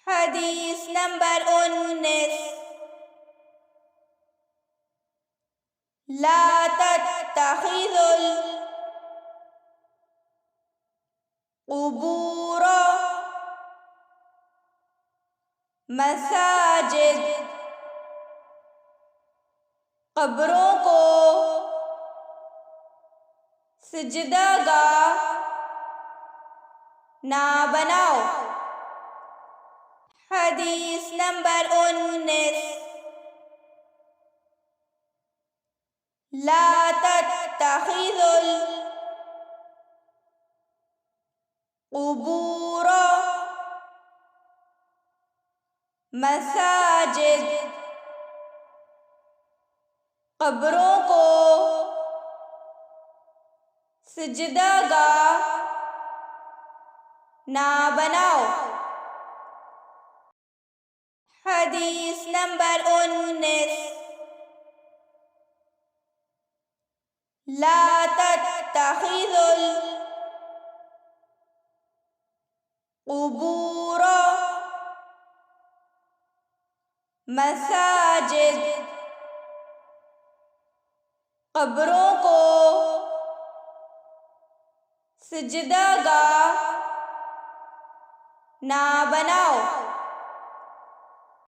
حدیث نمبر 19 لا تتخذوا القبور مساجد، قبروں کو سجدہ گاہ نہ بناؤ۔ حدیث نمبر 19 لا تتخذوا القبور مساجد، قبروں کو سجدہ گاہ نہ بناؤ۔ حدیث نمبر 19 لا تتخذوا القبور مساجد، قبروں کو سجدہ گاہ نہ بناؤ۔